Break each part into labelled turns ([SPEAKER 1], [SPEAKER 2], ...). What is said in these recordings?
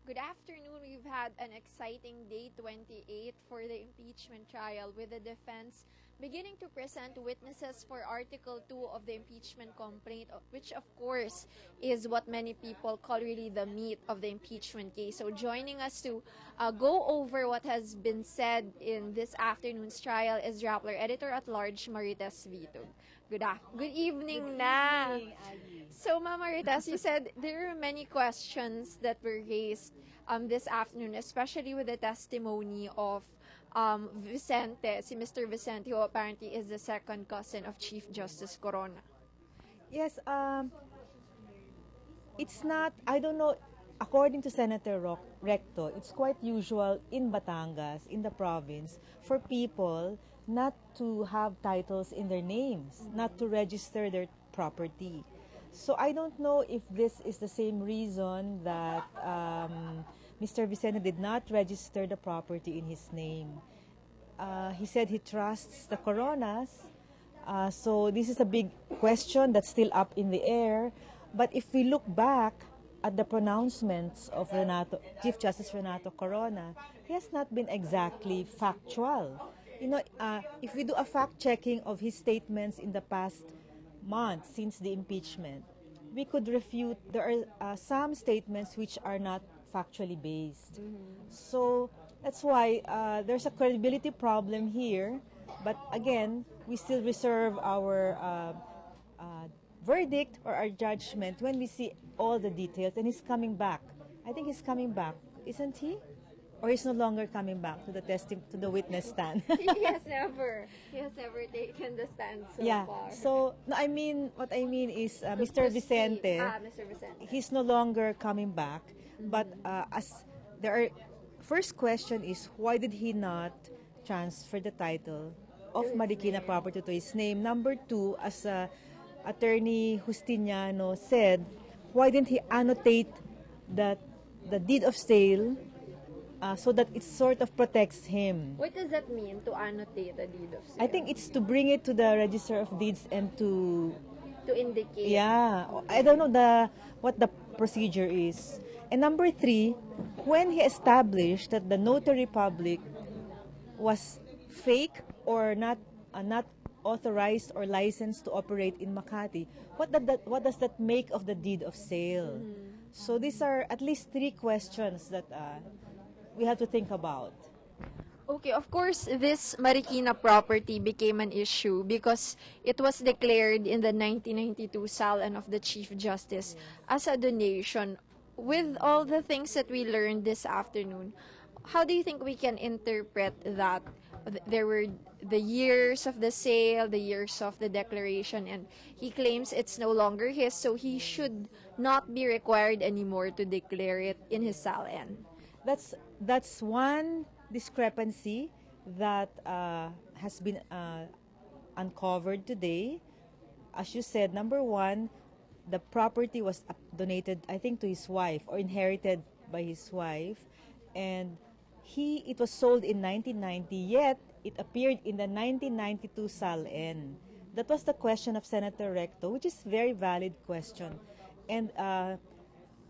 [SPEAKER 1] Good afternoon. We've had an exciting day 28 for the impeachment trial with the defense beginning to present witnesses for Article 2 of the impeachment complaint, which of course is what many people call really the meat of the impeachment case. So joining us to go over what has been said in this afternoon's trial is Rappler Editor-at-Large Marites Vitug. Good evening na. So, Ma'am Marites, you said there are many questions that were raised this afternoon, especially with the testimony of Vicente, si Mr. Vicente, who apparently is the second cousin of Chief Justice Corona.
[SPEAKER 2] Yes, it's not, I don't know, according to Senator Recto, it's quite usual in Batangas, in the province, for people not to have titles in their names, not to register their property. So I don't know if this is the same reason that Mr. Vicente did not register the property in his name. He said he trusts the Coronas. So this is a big question that's still up in the air. But if we look back at the pronouncements of Chief Justice Renato Corona, he has not been exactly factual. You know, if we do a fact-checking of his statements in the past month since the impeachment, we could refute. There are some statements which are not factually based. So that's why there's a credibility problem here. But again, we still reserve our verdict or our judgment when we see all the details. And he's coming back. I think he's coming back, isn't he? Or he's no longer coming back to the witness stand.
[SPEAKER 1] He has never taken the stand so far.
[SPEAKER 2] So no, what I mean is Mr. Vicente.
[SPEAKER 1] Mr. Vicente.
[SPEAKER 2] He's no longer coming back. But as there are, first question is why did he not transfer the title of Marikina property to his name? Number two, as Attorney Justiniano said, why didn't he annotate the deed of sale so that it sort of protects him?
[SPEAKER 1] What does that mean, to annotate a deed of sale?
[SPEAKER 2] I think it's to bring it to the Register of Deeds and to
[SPEAKER 1] indicate.
[SPEAKER 2] Yeah, I don't know what the procedure is. And number three, when he established that the notary public was fake or not authorized or licensed to operate in Makati, what does that make of the deed of sale? So these are at least three questions that we have to think about.
[SPEAKER 1] Okay, of course, this Marikina property became an issue because it was declared in the 1992 Salon of the Chief Justice as a donation. With all the things that we learned this afternoon, how do you think we can interpret that? There were the years of the sale, the years of the declaration, and he claims it's no longer his, so he should not be required anymore to declare it in his salon.
[SPEAKER 2] That's one discrepancy that has been uncovered today. As you said, number one, the property was donated, I think, to his wife or inherited by his wife, and it was sold in 1990, yet it appeared in the 1992 SALN. That was the question of Senator Recto, which is a very valid question. And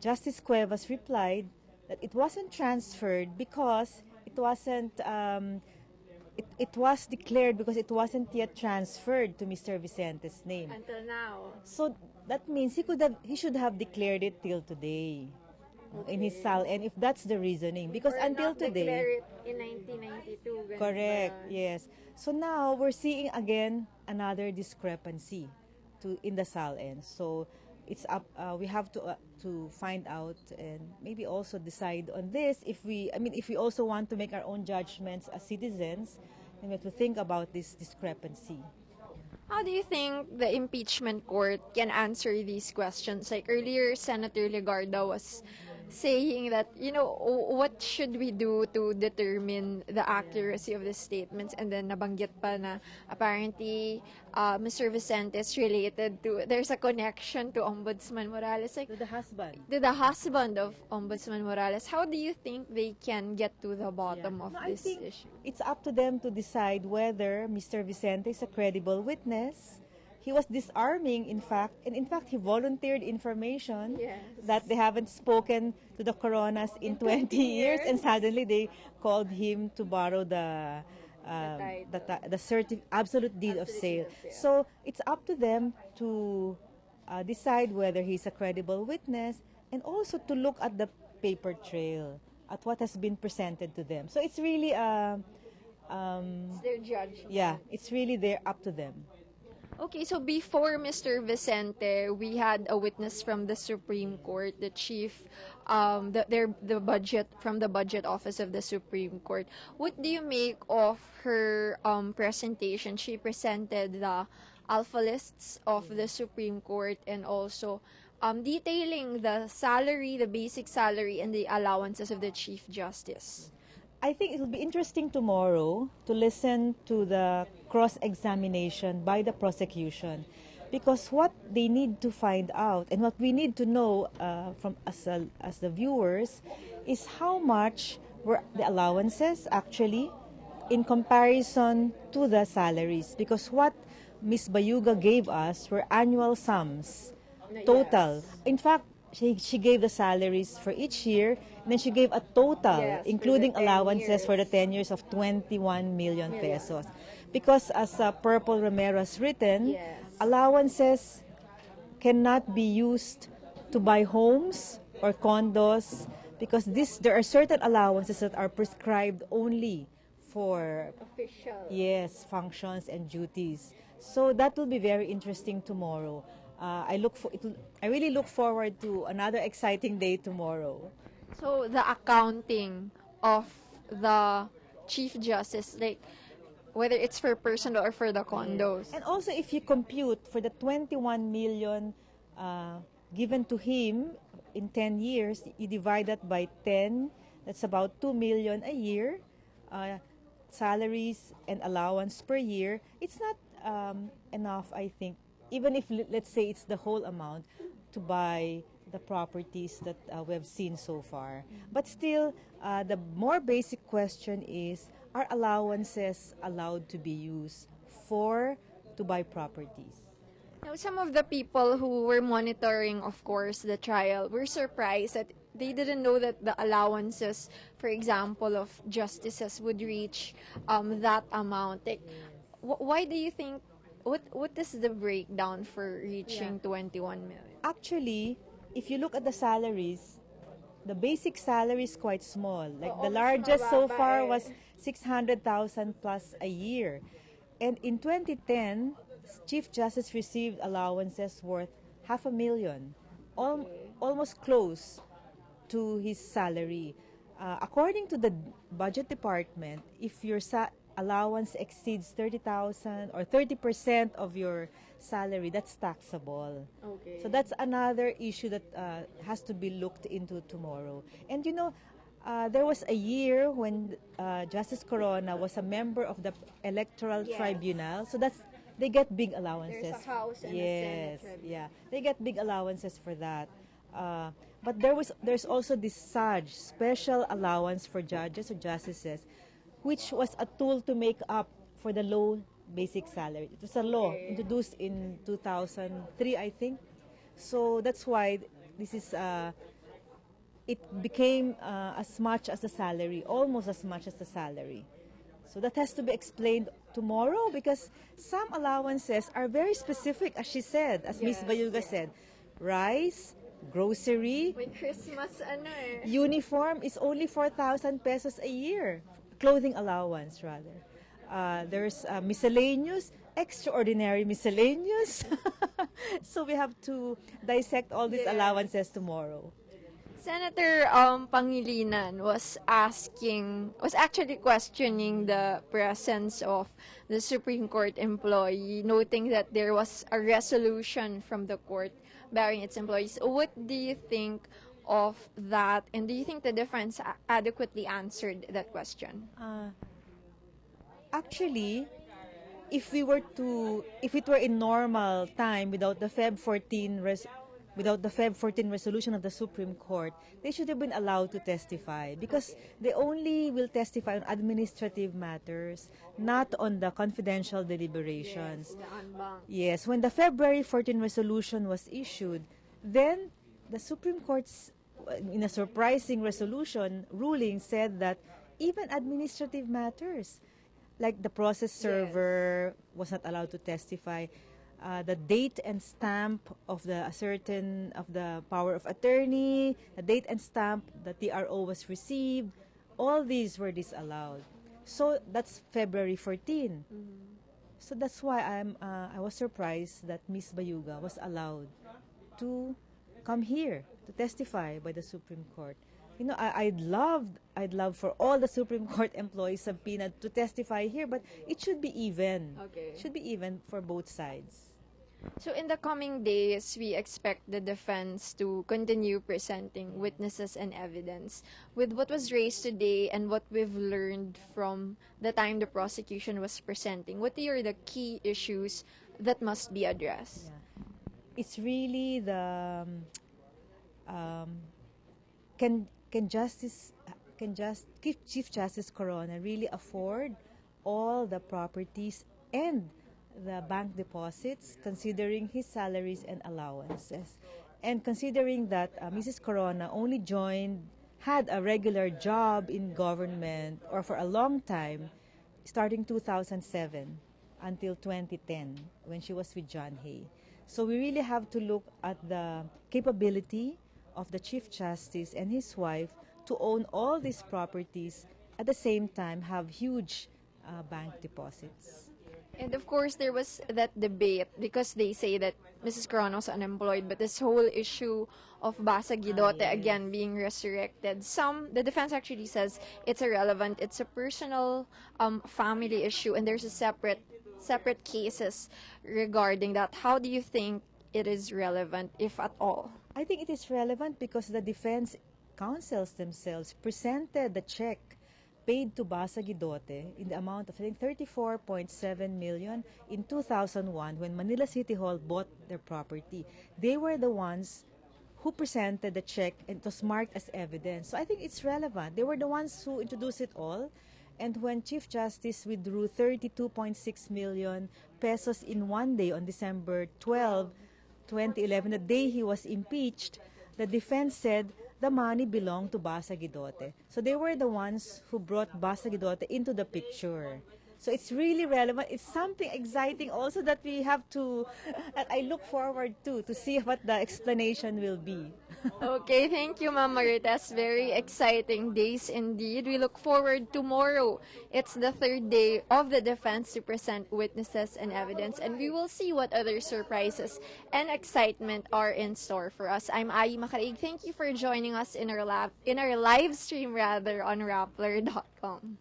[SPEAKER 2] Justice Cuevas replied that it wasn't transferred because it wasn't, it was declared because it wasn't yet transferred to Mr. Vicente's name.
[SPEAKER 1] Until now.
[SPEAKER 2] So that means he should have declared it till today. Okay. In his SALN, if that's the reasoning. Because
[SPEAKER 1] or
[SPEAKER 2] until
[SPEAKER 1] not
[SPEAKER 2] today.
[SPEAKER 1] Declare it in 1992.
[SPEAKER 2] Correct, yes. So now we're seeing again another discrepancy in the SALN. So it's up. We have to find out and maybe also decide on this. If we also want to make our own judgments as citizens, then we have to think about this discrepancy.
[SPEAKER 1] How do you think the impeachment court can answer these questions? Like earlier, Senator Legarda was saying that, what should we do to determine the accuracy of the statements? And then nabanggit pa na apparently Mr. Vicente is related to, there's a connection to Ombudsman Morales. Like,
[SPEAKER 2] to the husband.
[SPEAKER 1] To the husband of Ombudsman Morales. How do you think they can get to the bottom of this issue?
[SPEAKER 2] It's up to them to decide whether Mr. Vicente is a credible witness. he was disarming, in fact, and in fact, he volunteered information
[SPEAKER 1] Yes.
[SPEAKER 2] that they haven't spoken to the Coronas in 20 years, and suddenly they called him to borrow the absolute deed of sale. So it's up to them to decide whether he's a credible witness, and also to look at the paper trail, at what has been presented to them. So it's really
[SPEAKER 1] It's their judgment.
[SPEAKER 2] yeah, it's really there up to them.
[SPEAKER 1] Okay, so before Mr. Vicente, we had a witness from the Supreme Court, the chief, the budget from the budget office of the Supreme Court. What do you make of her presentation? She presented the alpha lists of the Supreme Court and also detailing the salary, the basic salary, and the allowances of the Chief Justice.
[SPEAKER 2] I think it'll be interesting tomorrow to listen to the cross-examination by the prosecution, because what they need to find out and what we need to know from as the viewers is how much were the allowances actually in comparison to the salaries, because what Ms. Bayuga gave us were annual sums total.
[SPEAKER 1] Yes.
[SPEAKER 2] In fact, she gave the salaries for each year, and then she gave a total,
[SPEAKER 1] Yes, for
[SPEAKER 2] including
[SPEAKER 1] the 10
[SPEAKER 2] allowances for the
[SPEAKER 1] years.
[SPEAKER 2] 10 years of 21 million pesos. Because as Purple Romero has written,
[SPEAKER 1] Yes.
[SPEAKER 2] allowances cannot be used to buy homes or condos, because there are certain allowances that are prescribed only for
[SPEAKER 1] Official.
[SPEAKER 2] yes, functions and duties. So that will be very interesting tomorrow. I really look forward to another exciting day tomorrow.
[SPEAKER 1] So the accounting of the Chief Justice, like whether it's for personal or for the condos.
[SPEAKER 2] And also, if you compute for the 21 million given to him in 10 years, you divide that by 10, that's about 2 million a year. Salaries and allowance per year, it's not enough, I think, even if let's say it's the whole amount to buy the properties that we have seen so far. But still, the more basic question is, are allowances allowed to be used to buy properties?
[SPEAKER 1] Now, some of the people who were monitoring, of course, the trial were surprised that they didn't know that the allowances, for example, of justices would reach that amount. Like, why do you think? What is the breakdown for reaching 21 million?
[SPEAKER 2] Actually, if you look at the salaries, the basic salary is quite small. Like the
[SPEAKER 1] mas
[SPEAKER 2] largest so
[SPEAKER 1] mababa
[SPEAKER 2] far
[SPEAKER 1] eh.
[SPEAKER 2] was 600,000 plus a year. And in 2010, Chief Justice received allowances worth 500,000, almost close to his salary. According to the budget department, if your allowance exceeds 30,000 or 30% of your salary, that's taxable.
[SPEAKER 1] Okay.
[SPEAKER 2] So that's another issue that has to be looked into tomorrow. And there was a year when Justice Corona was a member of the Electoral
[SPEAKER 1] Yes.
[SPEAKER 2] Tribunal. So they get big allowances.
[SPEAKER 1] There's a House and a
[SPEAKER 2] yes,
[SPEAKER 1] Senate tribunal.
[SPEAKER 2] yeah, they get big allowances for that. But there's also this SAJ, special allowance for judges or justices, which was a tool to make up for the low basic salary. It was a law introduced in 2003, I think. So that's why this is it became as much as the salary, almost as much as the salary. So that has to be explained tomorrow, because some allowances are very specific, as she said, as Ms.
[SPEAKER 1] Yes,
[SPEAKER 2] Bayuga said. Rice, grocery,
[SPEAKER 1] With Christmas,
[SPEAKER 2] uniform is only 4,000 pesos a year. Clothing allowance, rather. There's miscellaneous, extraordinary miscellaneous. So we have to dissect all these
[SPEAKER 1] Yes.
[SPEAKER 2] allowances tomorrow.
[SPEAKER 1] Senator Pangilinan was actually questioning the presence of the Supreme Court employee, noting that there was a resolution from the court barring its employees. What do you think of that, and do you think the defense adequately answered that question?
[SPEAKER 2] Actually, if it were in normal time without the Feb 14 without the Feb 14 resolution of the Supreme Court, they should have been allowed to testify because they only will testify on administrative matters, not on the confidential deliberations.
[SPEAKER 1] The unbank.
[SPEAKER 2] Yes, when the February 14 resolution was issued, then the Supreme Court's, in a surprising resolution, ruling said that even administrative matters, like the process server was not allowed to testify, the date and stamp of the of the power of attorney, the date and stamp the TRO was received, all these were disallowed. So that's February 14. So that's why I was surprised that Miss Bayuga was allowed to come here to testify by the Supreme Court. You know, I'd love for all the Supreme Court employees of PNAD to testify here, but it should be even.
[SPEAKER 1] Okay.
[SPEAKER 2] It should be even for both sides.
[SPEAKER 1] So in the coming days, we expect the defense to continue presenting witnesses and evidence. With what was raised today and what we've learned from the time the prosecution was presenting, what are the key issues that must be addressed?
[SPEAKER 2] Yeah. It's really the can Chief Justice Corona really afford all the properties and the bank deposits, considering his salaries and allowances, and considering that Mrs. Corona only had a regular job in government or for a long time, starting 2007 until 2010 when she was with John Hay. So we really have to look at the capability of the Chief Justice and his wife to own all these properties, at the same time have huge bank deposits.
[SPEAKER 1] And of course, there was that debate because they say that Mrs. Corona was unemployed, but this whole issue of Basa Guidote
[SPEAKER 2] Yes.
[SPEAKER 1] again being resurrected. The defense actually says it's irrelevant. It's a personal family issue, and there's a separate cases regarding that. How do you think it is relevant, if at all?
[SPEAKER 2] I think it is relevant because the defense counsels themselves presented the check paid to Basa Guidote in the amount of, I think, 34.7 million in 2001 when Manila City Hall bought their property. They were the ones who presented the check and it was marked as evidence. So I think it's relevant. They were the ones who introduced it all. And when Chief Justice withdrew 32.6 million pesos in one day on December 12, 2011, the day he was impeached, the defense said the money belonged to Basa Guidote. So they were the ones who brought Basa Guidote into the picture. So it's really relevant. It's something exciting also that we have to, that I look forward to see what the explanation will be.
[SPEAKER 1] Okay, thank you, Ma'am Marites. Very exciting days indeed. We look forward tomorrow. It's the third day of the defense to present witnesses and evidence, and we will see what other surprises and excitement are in store for us. I'm Ai Makarig. Thank you for joining us in our live stream on Rappler.com.